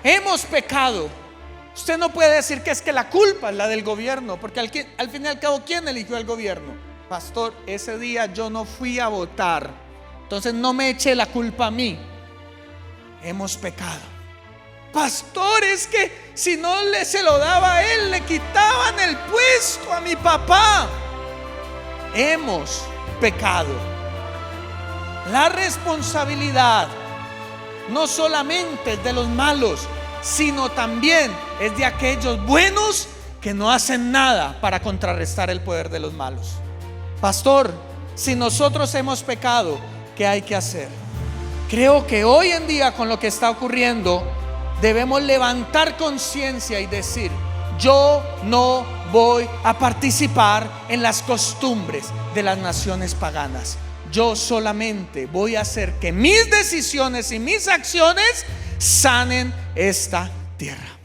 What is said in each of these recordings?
hemos pecado. Usted no puede decir que es que la culpa es la del gobierno, porque al fin y al cabo, ¿quién eligió al gobierno? Pastor, ese día yo no fui a votar, entonces no me eche la culpa a mí. Hemos pecado. Pastor, es que si no se lo daba a él, le quitaban el puesto a mi papá. Hemos pecado. La responsabilidad no solamente es de los malos, sino también es de aquellos buenos que no hacen nada para contrarrestar el poder de los malos. Pastor, si nosotros hemos pecado, ¿qué hay que hacer? Creo que hoy en día, con lo que está ocurriendo, debemos levantar conciencia y decir: yo no voy a participar en las costumbres de las naciones paganas. Yo solamente voy a hacer que mis decisiones y mis acciones sanen esta tierra.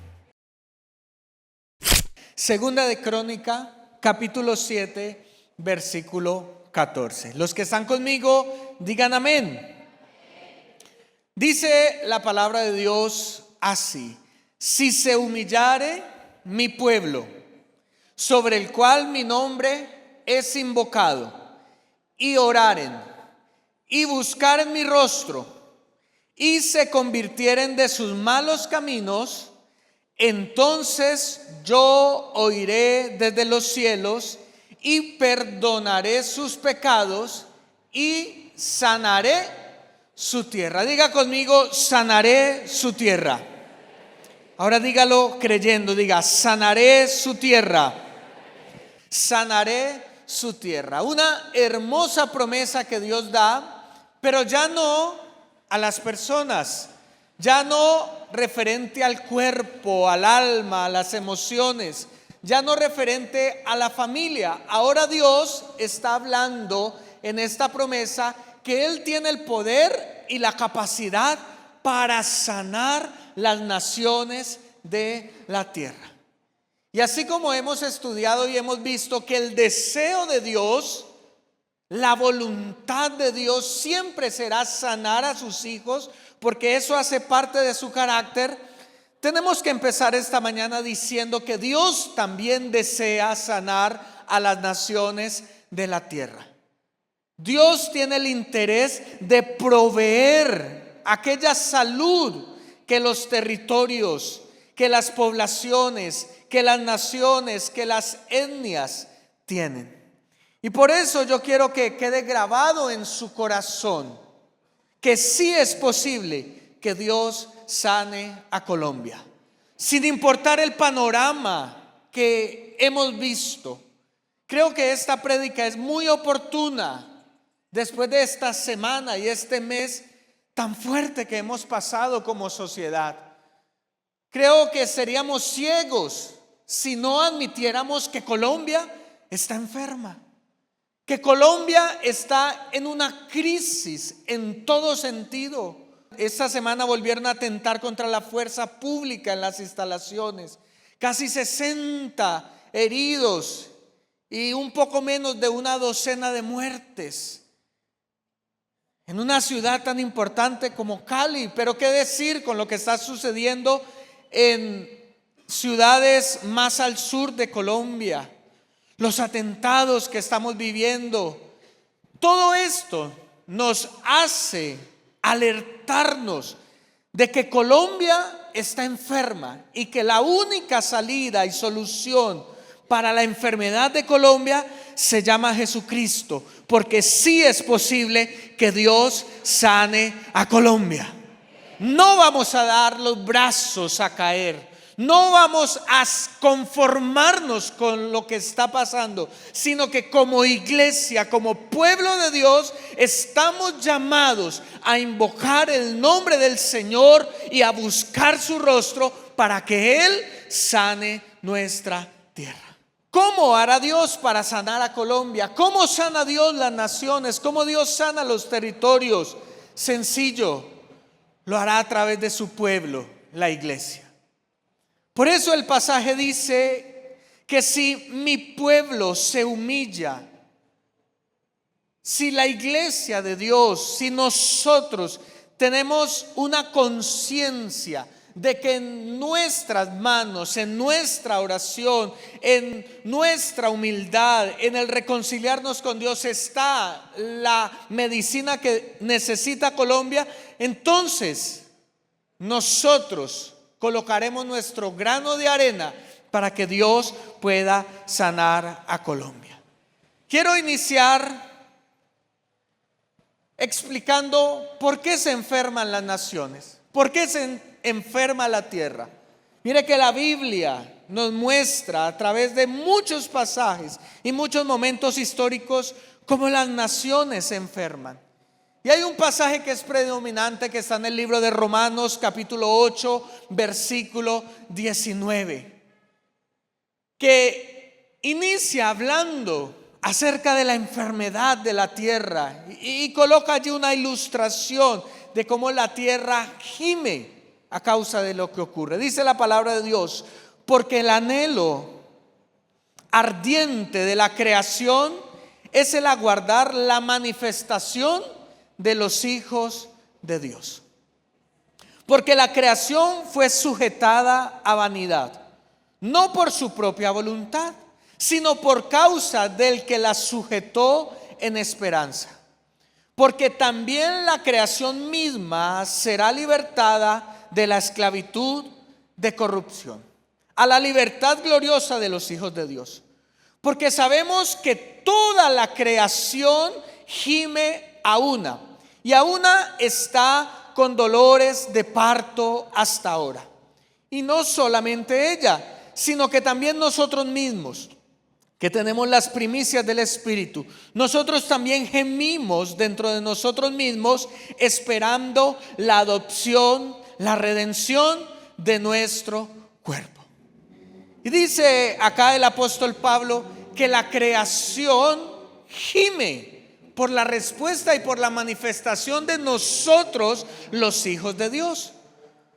Segunda de Crónica, capítulo 7, versículo 14. Los que están conmigo, digan amén. Dice la palabra de Dios así: si se humillare mi pueblo, sobre el cual mi nombre es invocado, y oraren y buscaren mi rostro, y se convirtieren de sus malos caminos, entonces yo oiré desde los cielos y perdonaré sus pecados y sanaré su tierra. Diga conmigo: sanaré su tierra. Ahora dígalo creyendo, diga: sanaré su tierra. Sanaré su tierra. Una hermosa promesa que Dios da, pero ya no a las personas, ya no referente al cuerpo, al alma, a las emociones, ya no referente a la familia. Ahora Dios está hablando en esta promesa que Él tiene el poder y la capacidad para sanar las naciones de la tierra. Y así como hemos estudiado y hemos visto que el deseo de Dios, la voluntad de Dios siempre será sanar a sus hijos, porque eso hace parte de su carácter, tenemos que empezar esta mañana diciendo que Dios también desea sanar a las naciones de la tierra. Dios tiene el interés de proveer aquella salud que los territorios, que las poblaciones, que las naciones, que las etnias tienen. Y por eso yo quiero que quede grabado en su corazón que sí es posible que Dios sane a Colombia, sin importar el panorama que hemos visto. Creo que esta prédica es muy oportuna después de esta semana y este mes tan fuerte que hemos pasado como sociedad. Creo que seríamos ciegos si no admitiéramos que Colombia está enferma, que Colombia está en una crisis en todo sentido. Esta semana volvieron a atentar contra la fuerza pública en las instalaciones. Casi 60 heridos y un poco menos de una docena de muertes en una ciudad tan importante como Cali. Pero qué decir con lo que está sucediendo en ciudades más al sur de Colombia, los atentados que estamos viviendo. Todo esto nos hace alertarnos de que Colombia está enferma y que la única salida y solución para la enfermedad de Colombia se llama Jesucristo, porque sí es posible que Dios sane a Colombia. No vamos a dar los brazos a caer, no vamos a conformarnos con lo que está pasando, sino que como iglesia, como pueblo de Dios, estamos llamados a invocar el nombre del Señor y a buscar su rostro para que Él sane nuestra tierra. ¿Cómo hará Dios para sanar a Colombia? ¿Cómo sana Dios las naciones? ¿Cómo Dios sana los territorios? Sencillo, lo hará a través de su pueblo, la iglesia. Por eso el pasaje dice que si mi pueblo se humilla, si la iglesia de Dios, si nosotros tenemos una conciencia de que en nuestras manos, en nuestra oración, en nuestra humildad, en el reconciliarnos con Dios está la medicina que necesita Colombia, entonces nosotros colocaremos nuestro grano de arena para que Dios pueda sanar a Colombia. Quiero iniciar explicando por qué se enferman las naciones, por qué se enferma la tierra. Mire que la Biblia nos muestra a través de muchos pasajes y muchos momentos históricos cómo las naciones se enferman. Y hay un pasaje que es predominante que está en el libro de Romanos capítulo 8 versículo 19, que inicia hablando acerca de la enfermedad de la tierra y coloca allí una ilustración de cómo la tierra gime a causa de lo que ocurre. Dice la palabra de Dios: porque el anhelo ardiente de la creación es el aguardar la manifestación de los hijos de Dios. Porque la creación fue sujetada a vanidad, no por su propia voluntad, sino por causa del que la sujetó en esperanza. Porque también la creación misma será libertada de la esclavitud de corrupción a la libertad gloriosa de los hijos de Dios. Porque sabemos que toda la creación gime a una, y a una está con dolores de parto hasta ahora. Y no solamente ella, sino que también nosotros mismos, que tenemos las primicias del Espíritu, nosotros también gemimos dentro de nosotros mismos, esperando la adopción, la redención de nuestro cuerpo. Y dice acá el apóstol Pablo que la creación gime por la respuesta y por la manifestación de nosotros, los hijos de Dios.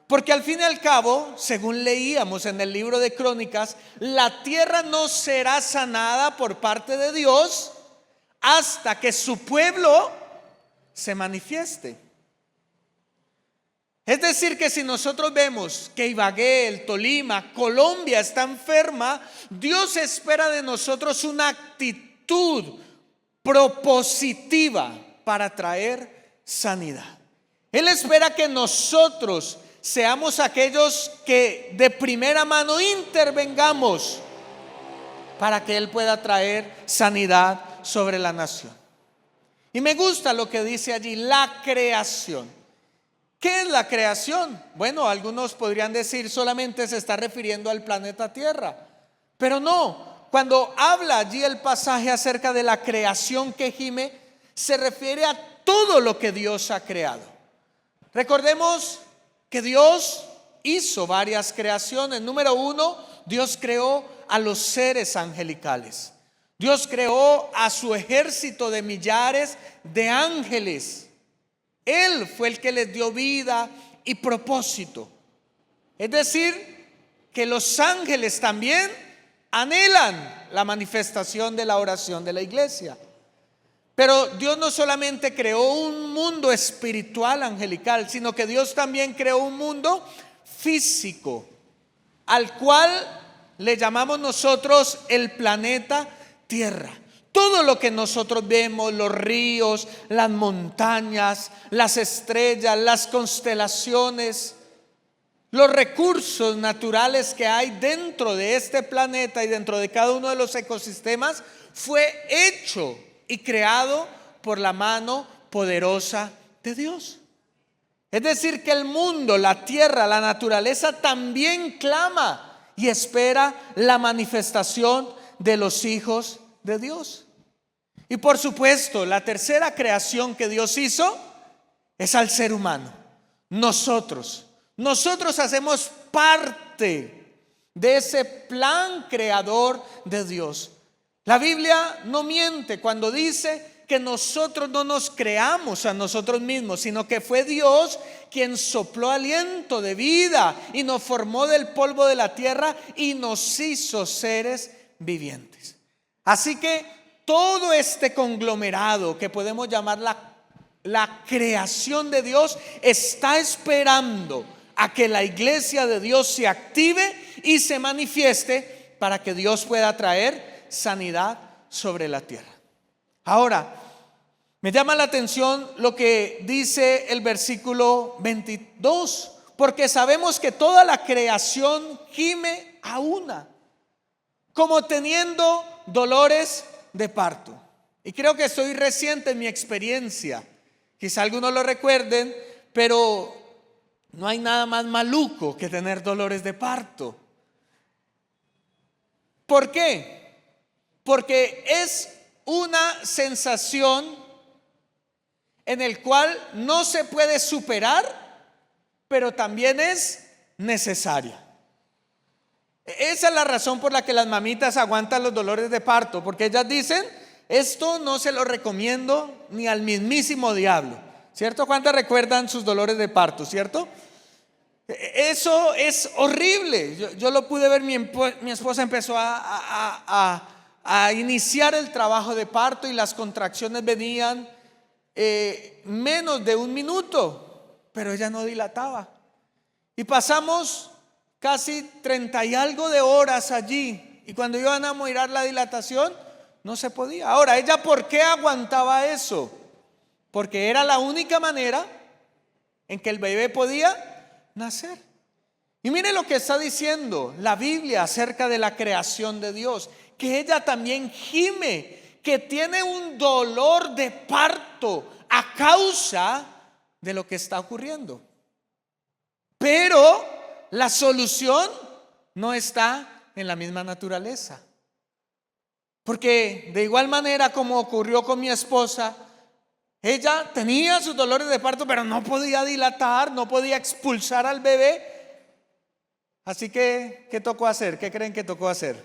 Porque al fin y al cabo, según leíamos en el libro de Crónicas, la tierra no será sanada por parte de Dios hasta que su pueblo se manifieste. Es decir, que si nosotros vemos que Ibagué, el Tolima, Colombia está enferma, Dios espera de nosotros una actitud propositiva para traer sanidad. Él espera que nosotros seamos aquellos que de primera mano intervengamos para que Él pueda traer sanidad sobre la nación. Y me gusta lo que dice allí, la creación. ¿Qué es la creación? Bueno, algunos podrían decir solamente se está refiriendo al planeta Tierra, pero no. Cuando habla allí el pasaje acerca de la creación que gime, se refiere a todo lo que Dios ha creado. Recordemos que Dios hizo varias creaciones. Número uno, Dios creó a los seres angelicales. Dios creó a su ejército de millares de ángeles. Él fue el que les dio vida y propósito. Es decir, que los ángeles también anhelan la manifestación de la oración de la iglesia. Pero Dios no solamente creó un mundo espiritual angelical, sino que Dios también creó un mundo físico, al cual le llamamos nosotros el planeta Tierra. Todo lo que nosotros vemos, los ríos, las montañas, las estrellas, las constelaciones, los recursos naturales que hay dentro de este planeta y dentro de cada uno de los ecosistemas, fue hecho y creado por la mano poderosa de Dios. Es decir, que el mundo, la tierra, la naturaleza también clama y espera la manifestación de los hijos de Dios. Y por supuesto, la tercera creación que Dios hizo es al ser humano. Nosotros hacemos parte de ese plan creador de Dios. La Biblia no miente cuando dice que nosotros no nos creamos a nosotros mismos, sino que fue Dios quien sopló aliento de vida y nos formó del polvo de la tierra y nos hizo seres vivientes. Así que todo este conglomerado que podemos llamar la creación de Dios está esperando a que la iglesia de Dios se active y se manifieste para que Dios pueda traer sanidad sobre la tierra. Ahora, me llama la atención lo que dice el versículo 22, porque sabemos que toda la creación gime a una, como teniendo dolores de parto. Y creo que estoy reciente en mi experiencia. Quizá algunos lo recuerden, pero no hay nada más maluco que tener dolores de parto. ¿Por qué? Porque es una sensación en el cual no se puede superar, pero también es necesaria. Esa es la razón por la que las mamitas aguantan los dolores de parto, porque ellas dicen: esto no se lo recomiendo ni al mismísimo diablo, ¿cierto? ¿Cuántas recuerdan sus dolores de parto, cierto? Eso es horrible. Yo lo pude ver. Mi esposa empezó a iniciar el trabajo de parto y las contracciones venían menos de un minuto, pero ella no dilataba. Y pasamos casi 30 y algo de horas allí, y cuando iban a mirar la dilatación, no se podía. Ahora, ¿ella por qué aguantaba eso? Porque era la única manera en que el bebé podía nacer. Y mire lo que está diciendo la Biblia acerca de la creación de Dios, que ella también gime, que tiene un dolor de parto a causa de lo que está ocurriendo. Pero la solución no está en la misma naturaleza, porque de igual manera como ocurrió con mi esposa, ella tenía sus dolores de parto, pero no podía dilatar, no podía expulsar al bebé. Así que, ¿qué tocó hacer? ¿Qué creen que tocó hacer?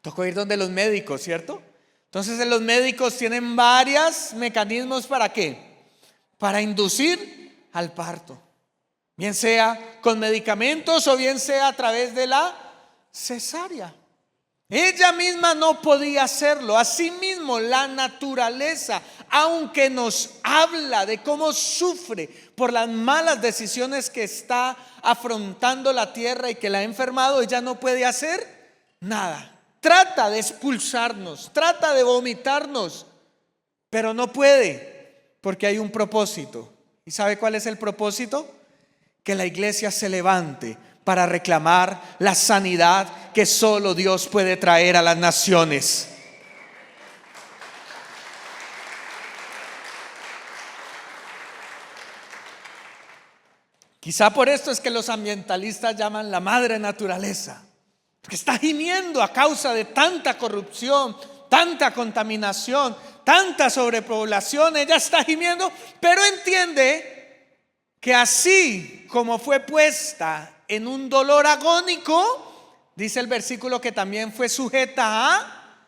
Tocó ir donde los médicos, ¿cierto? Entonces los médicos tienen varios mecanismos. ¿Para qué? Para inducir al parto, bien sea con medicamentos o bien sea a través de la cesárea. Ella misma no podía hacerlo. Asimismo, la naturaleza, aunque nos habla de cómo sufre por las malas decisiones que está afrontando la tierra y que la ha enfermado, ella no puede hacer nada. Trata de expulsarnos, trata de vomitarnos, pero no puede, porque hay un propósito. ¿Y sabe cuál es el propósito? Que la iglesia se levante para reclamar la sanidad que solo Dios puede traer a las naciones. Quizá por esto es que los ambientalistas llaman la madre naturaleza, porque está gimiendo a causa de tanta corrupción, tanta contaminación, tanta sobrepoblación. Ella está gimiendo, pero entiende que así como fue puesta en un dolor agónico, dice el versículo que también fue sujeta a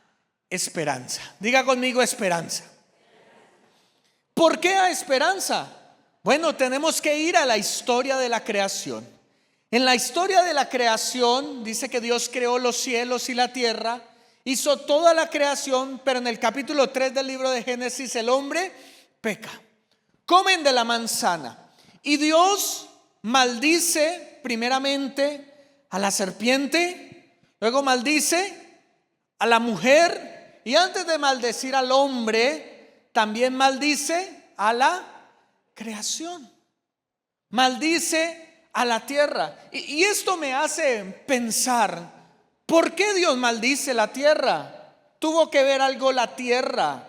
esperanza. Diga conmigo: esperanza. ¿Por qué a esperanza? Bueno, tenemos que ir a la historia de la creación. En la historia de la creación dice que Dios creó los cielos y la tierra, hizo toda la creación, pero en el capítulo 3 del libro de Génesis el hombre peca. Comen de la manzana y Dios maldice primeramente a la serpiente, luego maldice a la mujer, y antes de maldecir al hombre también maldice a la creación, maldice a la tierra. Y esto me hace pensar: ¿por qué Dios maldice la tierra? ¿Tuvo que ver algo la tierra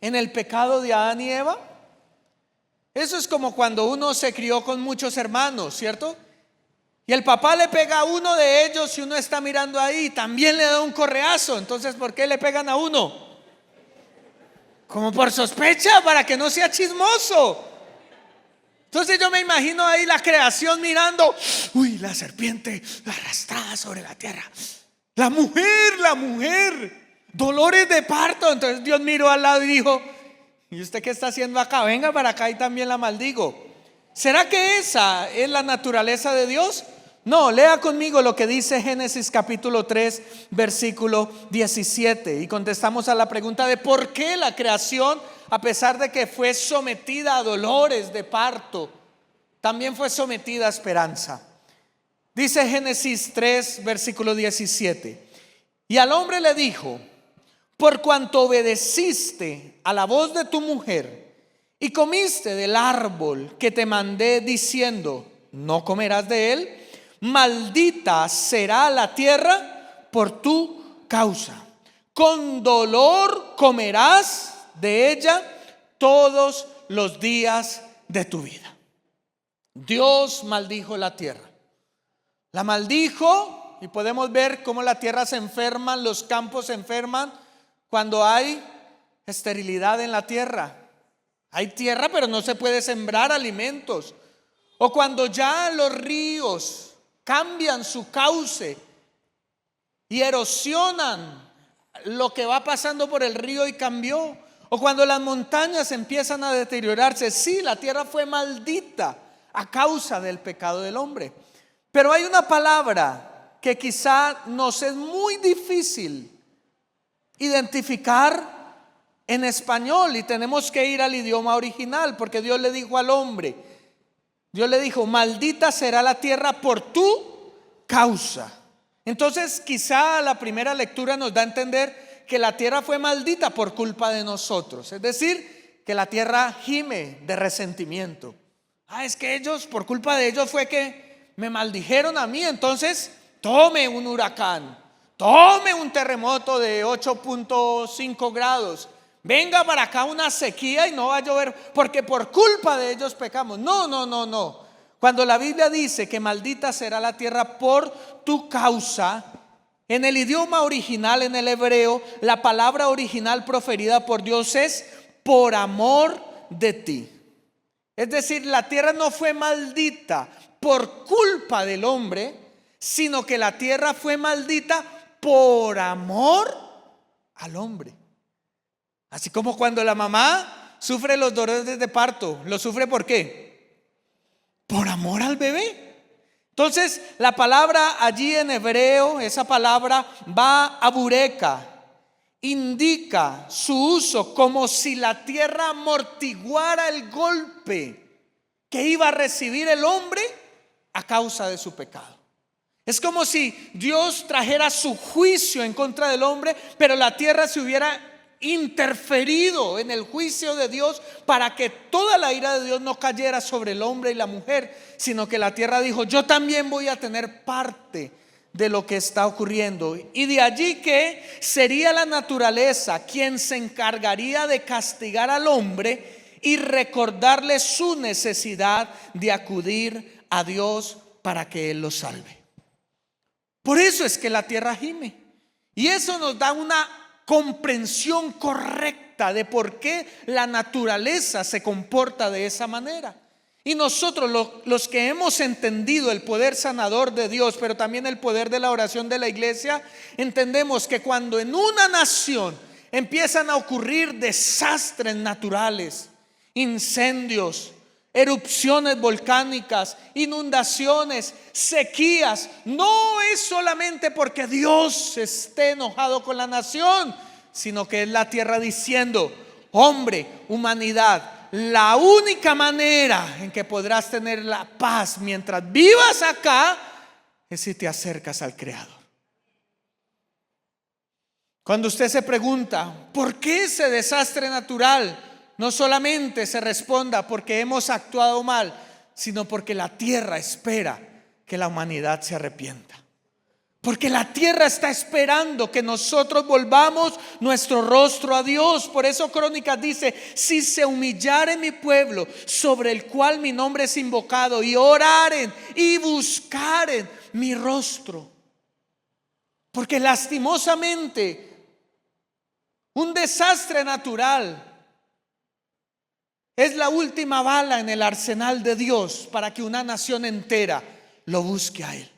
en el pecado de Adán y Eva? Eso es como cuando uno se crió con muchos hermanos, ¿cierto? Y el papá le pega a uno de ellos y uno está mirando ahí, también le da un correazo. Entonces, ¿por qué le pegan a uno? Como por sospecha, para que no sea chismoso. Entonces yo me imagino ahí la creación mirando: uy, la serpiente arrastrada sobre la tierra, la mujer, dolores de parto. Entonces Dios miró al lado y dijo: ¿y usted qué está haciendo acá? Venga para acá y también la maldigo. ¿Será que esa es la naturaleza de Dios? No, lea conmigo lo que dice Génesis capítulo 3 versículo 17 y contestamos a la pregunta de por qué la creación, a pesar de que fue sometida a dolores de parto, también fue sometida a esperanza. Dice Génesis 3, versículo 17. Y al hombre le dijo: por cuanto obedeciste a la voz de tu mujer y comiste del árbol que te mandé diciendo: no comerás de él, maldita será la tierra por tu causa. Con dolor comerás de ella todos los días de tu vida. Dios maldijo la tierra. La maldijo, y podemos ver cómo la tierra se enferma, los campos se enferman cuando hay esterilidad en la tierra. Hay tierra, pero no se puede sembrar alimentos. O cuando ya los ríos cambian su cauce y erosionan lo que va pasando por el río y cambió. O cuando las montañas empiezan a deteriorarse. Sí, la tierra fue maldita a causa del pecado del hombre. Pero hay una palabra que quizá nos es muy difícil identificar en español, y tenemos que ir al idioma original, porque Dios le dijo al hombre, Dios le dijo: maldita será la tierra por tu causa. Entonces quizá la primera lectura nos da a entender que la tierra fue maldita por culpa de nosotros. Es decir, que la tierra gime de resentimiento. Es que ellos, por culpa de ellos fue que me maldijeron a mí. Entonces tome un huracán, tome un terremoto de 8.5 grados, venga para acá una sequía y no va a llover porque por culpa de ellos pecamos. No. Cuando la Biblia dice que maldita será la tierra por tu causa, en el idioma original, en el hebreo, la palabra original proferida por Dios es por amor de ti. Es decir, la tierra no fue maldita por culpa del hombre, sino que la tierra fue maldita por amor al hombre. Así como cuando la mamá sufre los dolores de parto, ¿lo sufre por qué? Por amor al bebé. Entonces la palabra allí en hebreo, esa palabra va a bureka, indica su uso como si la tierra amortiguara el golpe que iba a recibir el hombre a causa de su pecado. Es como si Dios trajera su juicio en contra del hombre, pero la tierra se hubiera interferido en el juicio de Dios para que toda la ira de Dios no cayera sobre el hombre y la mujer, sino que la tierra dijo: yo también voy a tener parte de lo que está ocurriendo. Y de allí que sería la naturaleza quien se encargaría de castigar al hombre y recordarle su necesidad de acudir a Dios para que Él lo salve. Por eso es que la tierra gime. Y eso nos da una comprensión correcta de por qué la naturaleza se comporta de esa manera. Y nosotros los que hemos entendido el poder sanador de Dios, pero también el poder de la oración de la iglesia, entendemos que cuando en una nación empiezan a ocurrir desastres naturales, incendios, erupciones volcánicas, inundaciones, sequías, no es solamente porque Dios esté enojado con la nación, sino que es la tierra diciendo: hombre, humanidad, la única manera en que podrás tener la paz mientras vivas acá es si te acercas al Creador. Cuando usted se pregunta ¿por qué ese desastre natural?, no solamente se responda porque hemos actuado mal, sino porque la tierra espera que la humanidad se arrepienta. Porque la tierra está esperando que nosotros volvamos nuestro rostro a Dios. Por eso Crónicas dice: si se humillare mi pueblo, sobre el cual mi nombre es invocado, y oraren y buscaren mi rostro. Porque lastimosamente un desastre natural es la última bala en el arsenal de Dios para que una nación entera lo busque a Él.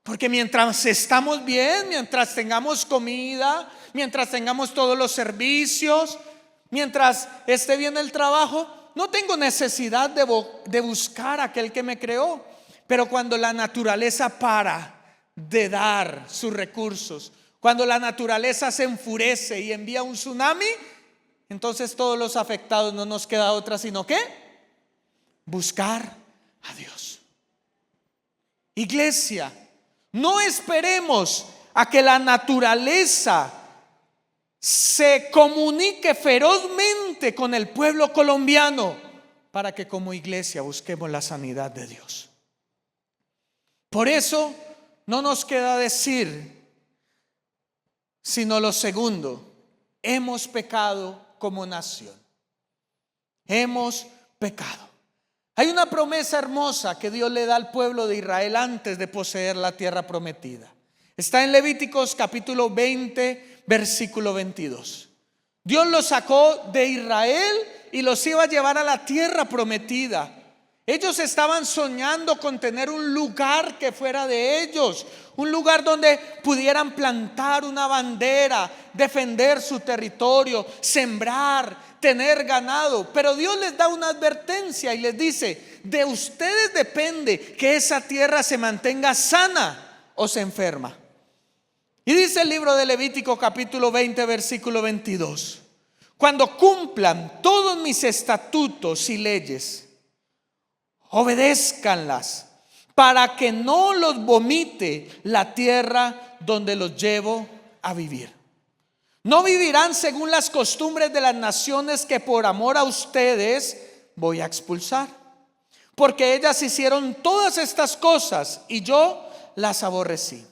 Porque mientras estamos bien, mientras tengamos comida, mientras tengamos todos los servicios, mientras esté bien el trabajo, no tengo necesidad de buscar a aquel que me creó. Pero cuando la naturaleza para de dar sus recursos, cuando la naturaleza se enfurece y envía un tsunami, entonces todos los afectados no nos queda otra sino ¿qué? buscar a Dios. Iglesia, no esperemos a que la naturaleza se comunique ferozmente con el pueblo colombiano para que como iglesia busquemos la sanidad de Dios. Por eso no nos queda decir sino lo segundo: hemos pecado como nación. Hemos pecado. Hay una promesa hermosa que Dios le da al pueblo de Israel antes de poseer la tierra prometida. Está en Levíticos capítulo 20, versículo 22. Dios los sacó de Israel y los iba a llevar a la tierra prometida. Ellos estaban soñando con tener un lugar que fuera de ellos, un lugar donde pudieran plantar una bandera, defender su territorio, sembrar, tener ganado. Pero Dios les da una advertencia y les dice: de ustedes depende que esa tierra se mantenga sana o se enferma. Y dice el libro de Levítico capítulo 20, versículo 22: cuando cumplan todos mis estatutos y leyes, obedézcanlas, para que no los vomite la tierra donde los llevo a vivir. No vivirán según las costumbres de las naciones que por amor a ustedes voy a expulsar, porque ellas hicieron todas estas cosas y yo las aborrecí.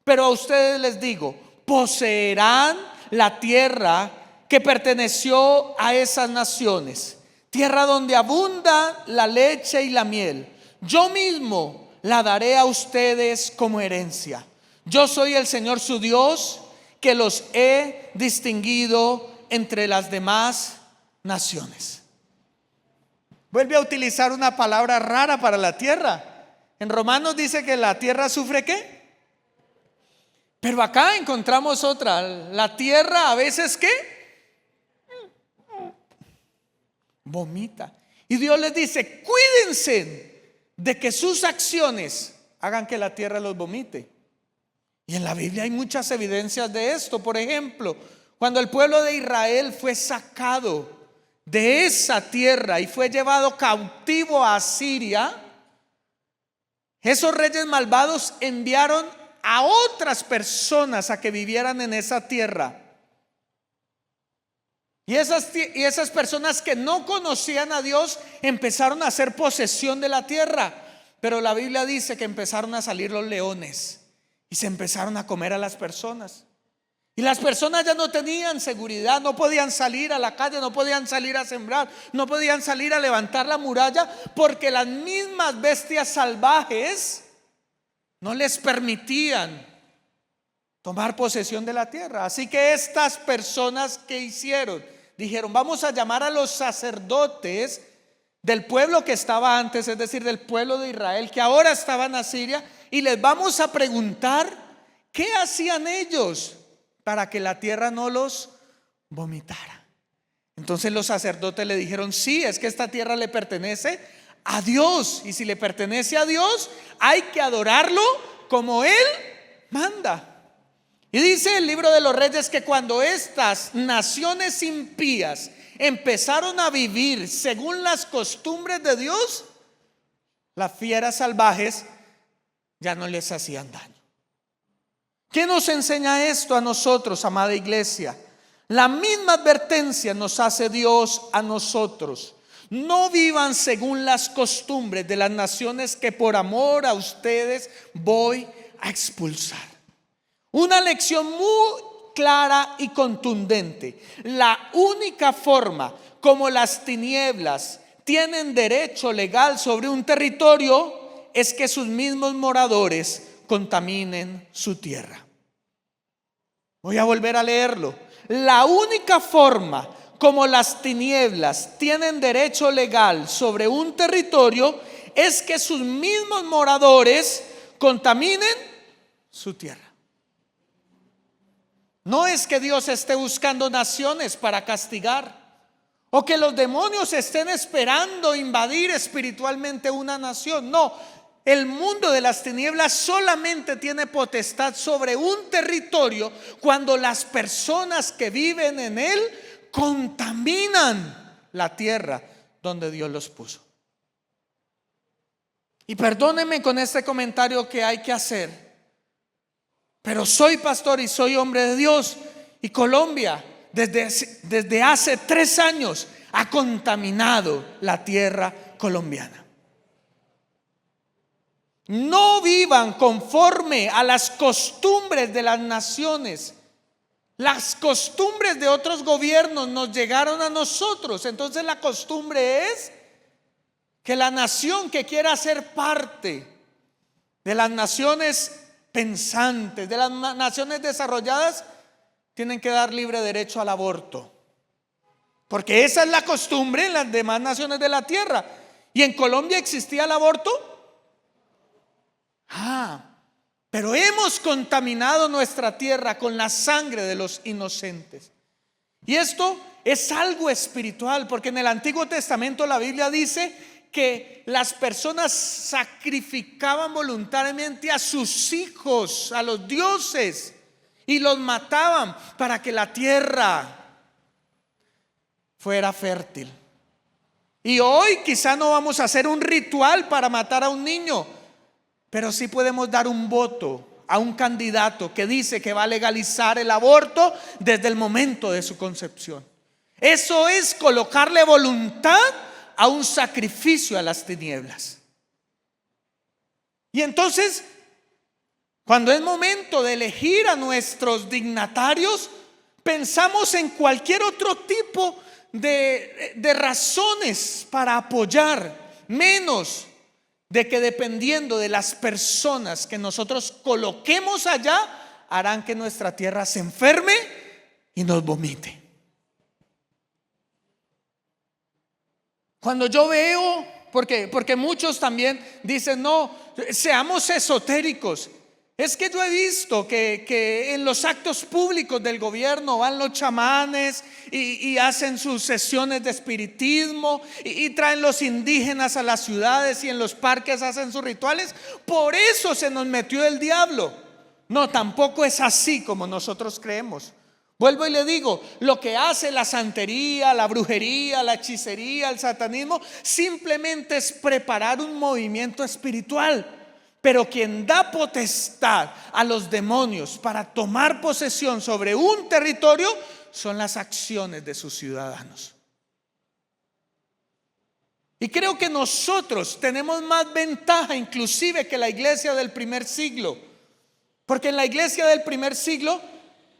Pero a ustedes les digo: poseerán la tierra que perteneció a esas naciones, tierra donde abunda la leche y la miel. Yo mismo la daré a ustedes como herencia. Yo soy el Señor su Dios, que los he distinguido entre las demás naciones. Vuelve a utilizar una palabra rara para la tierra. En Romanos dice que la tierra sufre ¿qué? Pero acá encontramos otra. La tierra a veces ¿qué? Vomita. Y Dios les dice: cuídense de que sus acciones hagan que la tierra los vomite. Y en la Biblia hay muchas evidencias de esto. Por ejemplo, cuando el pueblo de Israel fue sacado de esa tierra y fue llevado cautivo a Asiria, esos reyes malvados enviaron a otras personas a que vivieran en esa tierra. Y esas personas que no conocían a Dios empezaron a hacer posesión de la tierra. Pero la Biblia dice que empezaron a salir los leones y se empezaron a comer a las personas. Y las personas ya no tenían seguridad, no podían salir a la calle, no podían salir a sembrar, no podían salir a levantar la muralla, porque las mismas bestias salvajes no les permitían tomar posesión de la tierra. Así que estas personas que hicieron, dijeron: vamos a llamar a los sacerdotes del pueblo que estaba antes, es decir, del pueblo de Israel, que ahora estaba en Asiria, y les vamos a preguntar qué hacían ellos para que la tierra no los vomitara. Entonces los sacerdotes le dijeron: sí, es que esta tierra le pertenece a Dios, y si le pertenece a Dios hay que adorarlo como Él manda. Y dice el libro de los Reyes que cuando estas naciones impías empezaron a vivir según las costumbres de Dios, las fieras salvajes ya no les hacían daño. ¿Qué nos enseña esto a nosotros, amada iglesia? La misma advertencia nos hace Dios a nosotros. No vivan según las costumbres de las naciones que por amor a ustedes voy a expulsar. Una lección muy clara y contundente. La única forma como las tinieblas tienen derecho legal sobre un territorio es que sus mismos moradores contaminen su tierra. Voy a volver a leerlo. La única forma como las tinieblas tienen derecho legal sobre un territorio es que sus mismos moradores contaminen su tierra. No es que Dios esté buscando naciones para castigar, o que los demonios estén esperando invadir espiritualmente una nación. No, el mundo de las tinieblas solamente tiene potestad sobre un territorio cuando las personas que viven en él contaminan la tierra donde Dios los puso. Y perdónenme con este comentario que hay que hacer, pero soy pastor y soy hombre de Dios, y Colombia desde hace 3 años ha contaminado la tierra colombiana. No vivan conforme a las costumbres de las naciones. Las costumbres de otros gobiernos nos llegaron a nosotros. Entonces la costumbre es que la nación que quiera ser parte de las naciones pensantes, de las naciones desarrolladas, tienen que dar libre derecho al aborto. Porque esa es la costumbre en las demás naciones de la tierra. ¿Y en Colombia existía el aborto? Pero hemos contaminado nuestra tierra con la sangre de los inocentes. Y esto es algo espiritual, porque en el Antiguo Testamento la Biblia dice que las personas sacrificaban voluntariamente a sus hijos, a los dioses, y los mataban para que la tierra fuera fértil. Y hoy quizá no vamos a hacer un ritual para matar a un niño, pero sí podemos dar un voto a un candidato que dice que va a legalizar el aborto desde el momento de su concepción. Eso es colocarle voluntad a un sacrificio a las tinieblas. Y entonces, cuando es momento de elegir a nuestros dignatarios, pensamos en cualquier otro tipo de razones para apoyar, menos de que dependiendo de las personas que nosotros coloquemos allá, harán que nuestra tierra se enferme y nos vomite. Cuando yo veo, porque muchos también dicen, no, seamos esotéricos. Es que yo he visto que en los actos públicos del gobierno van los chamanes y hacen sus sesiones de espiritismo y traen los indígenas a las ciudades y en los parques hacen sus rituales. Por eso se nos metió el diablo. No, tampoco es así como nosotros creemos. Vuelvo y le digo, lo que hace la santería, la brujería, la hechicería, el satanismo, simplemente es preparar un movimiento espiritual. Pero quien da potestad a los demonios para tomar posesión sobre un territorio son las acciones de sus ciudadanos. Y creo que nosotros tenemos más ventaja inclusive que la iglesia del primer siglo. Porque en la iglesia del primer siglo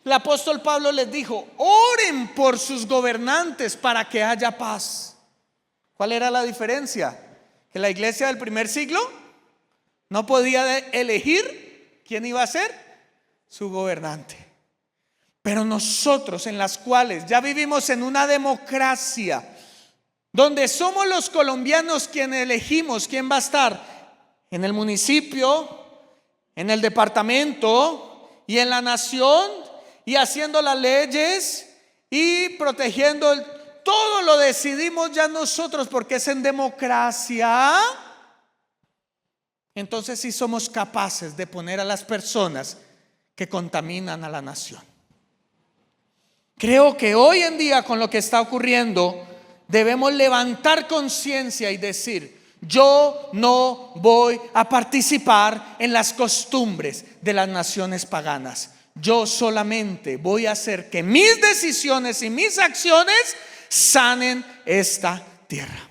el apóstol Pablo les dijo: oren por sus gobernantes para que haya paz. ¿Cuál era la diferencia? Que la iglesia del primer siglo no podía elegir quién iba a ser su gobernante. Pero nosotros, en las cuales ya vivimos en una democracia, donde somos los colombianos quienes elegimos quién va a estar en el municipio, en el departamento y en la nación, y haciendo las leyes y protegiendo todo lo decidimos ya nosotros, porque es en democracia. Entonces sí somos capaces de poner a las personas que contaminan a la nación. Creo que hoy en día, con lo que está ocurriendo, debemos levantar conciencia y decir: yo no voy a participar en las costumbres de las naciones paganas. Yo solamente voy a hacer que mis decisiones y mis acciones sanen esta tierra.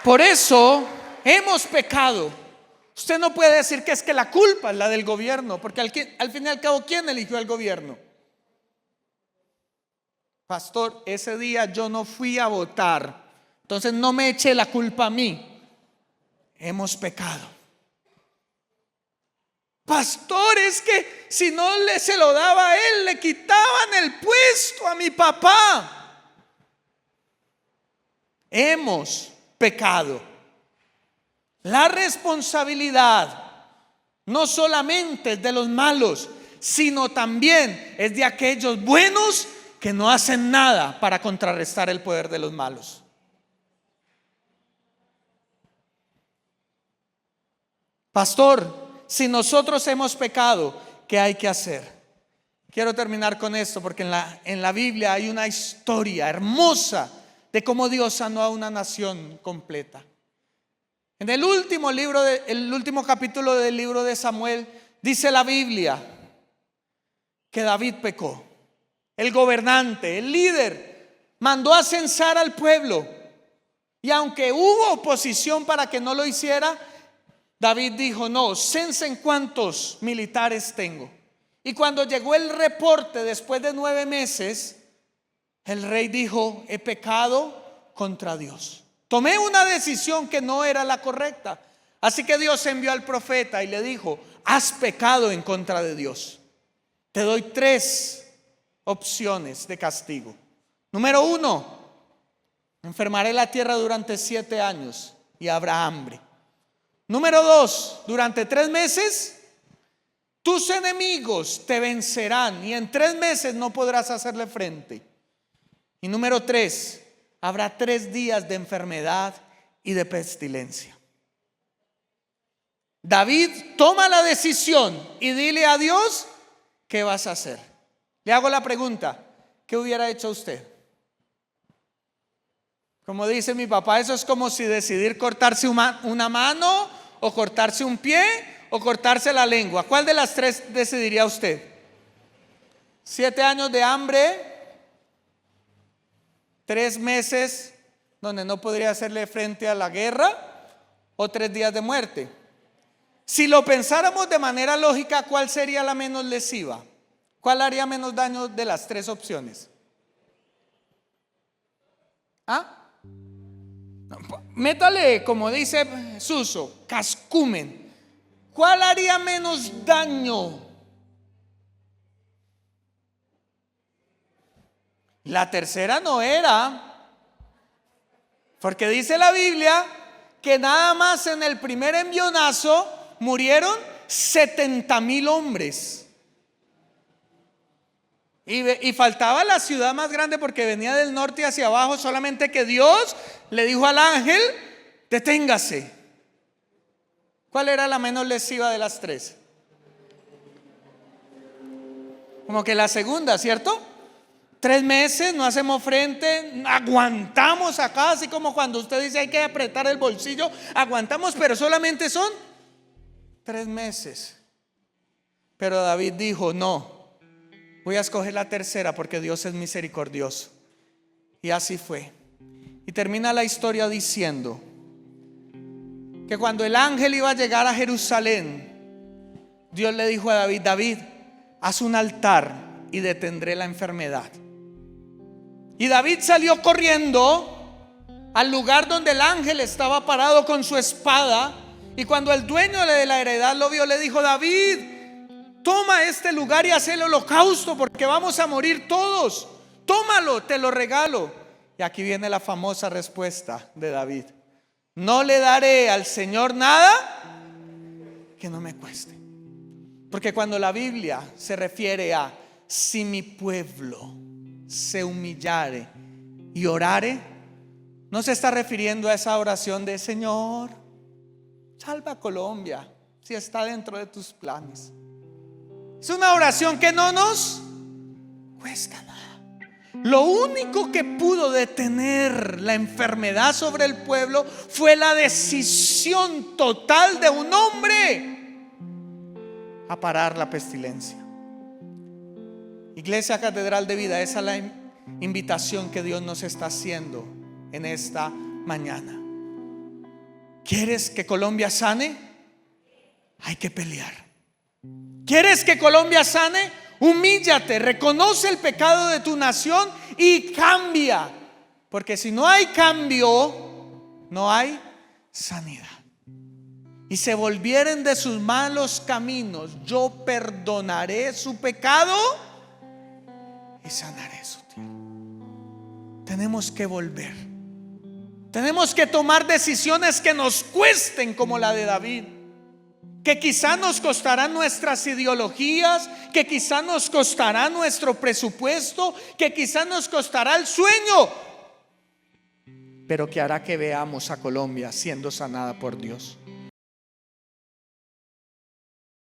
Por eso hemos pecado. Usted no puede decir que es que la culpa es la del gobierno, porque al fin y al cabo, ¿quién eligió al gobierno? Pastor, ese día yo no fui a votar, entonces no me eche la culpa a mí. Hemos pecado. Pastor, es que si no se lo daba a él, le quitaban el puesto a mi papá. Hemos pecado. La responsabilidad no solamente es de los malos, sino también es de aquellos buenos que no hacen nada para contrarrestar el poder de los malos. Pastor, si nosotros hemos pecado, ¿qué hay que hacer? Quiero terminar con esto porque en la Biblia hay una historia hermosa de cómo Dios sanó a una nación completa. En el último capítulo del libro de Samuel, dice la Biblia que David pecó. El gobernante, el líder, mandó a censar al pueblo. Y aunque hubo oposición para que no lo hiciera, David dijo: no, censen cuántos militares tengo. Y cuando llegó el reporte después de 9 meses, el rey dijo: he pecado contra Dios. Tomé una decisión que no era la correcta. Así que Dios envió al profeta y le dijo: has pecado en contra de Dios. Te doy 3 opciones de castigo. Número 1, enfermaré la tierra durante 7 años y habrá hambre. Número 2, durante 3 meses tus enemigos te vencerán y en 3 meses no podrás hacerle frente. Y número 3, habrá 3 días de enfermedad y de pestilencia. David toma la decisión y dile a Dios: ¿qué vas a hacer? Le hago la pregunta: ¿qué hubiera hecho usted? Como dice mi papá, eso es como si decidir cortarse una mano, o cortarse un pie, o cortarse la lengua. ¿Cuál de las 3 decidiría usted? 7 años de hambre, 3 meses donde no podría hacerle frente a la guerra, o 3 días de muerte. Si lo pensáramos de manera lógica, ¿cuál sería la menos lesiva? ¿Cuál haría menos daño de las 3 opciones? Métale, como dice Suso, cascumen. ¿Cuál haría menos daño? La tercera no era, porque dice la Biblia que nada más en el primer envionazo murieron 70,000 hombres. Y faltaba la ciudad más grande porque venía del norte hacia abajo, solamente que Dios le dijo al ángel: deténgase. ¿Cuál era la menos lesiva de las 3? Como que la segunda, ¿cierto? 3 meses, no hacemos frente, aguantamos acá, así como cuando usted dice hay que apretar el bolsillo, aguantamos, pero solamente son 3 meses. Pero David dijo: no, voy a escoger la tercera porque Dios es misericordioso. Y así fue. Y termina la historia diciendo que cuando el ángel iba a llegar a Jerusalén, Dios le dijo a David: David, haz un altar y detendré la enfermedad. Y David salió corriendo al lugar donde el ángel estaba parado con su espada. Y cuando el dueño de la heredad lo vio, le dijo: David, toma este lugar y haz el holocausto porque vamos a morir todos. Tómalo, te lo regalo. Y aquí viene la famosa respuesta de David: no le daré al Señor nada que no me cueste. Porque cuando la Biblia se refiere a si mi pueblo se humillare y orare, no se está refiriendo a esa oración de: Señor, salva a Colombia, si está dentro de tus planes. Es una oración que no nos cuesta nada. Lo único que pudo detener la enfermedad sobre el pueblo fue la decisión total de un hombre a parar la pestilencia. Iglesia Catedral de Vida, esa es la invitación que Dios nos está haciendo en esta mañana. ¿Quieres que Colombia sane? Hay que pelear. ¿Quieres que Colombia sane? Humíllate, reconoce el pecado de tu nación y cambia. Porque si no hay cambio, no hay sanidad. Y se volvieren de sus malos caminos, yo perdonaré su pecado y sanaré su tierra. Tenemos que volver. Tenemos que tomar decisiones que nos cuesten, como la de David, que quizá nos costarán nuestras ideologías, que quizá nos costará nuestro presupuesto, que quizá nos costará el sueño, pero que hará que veamos a Colombia siendo sanada por Dios.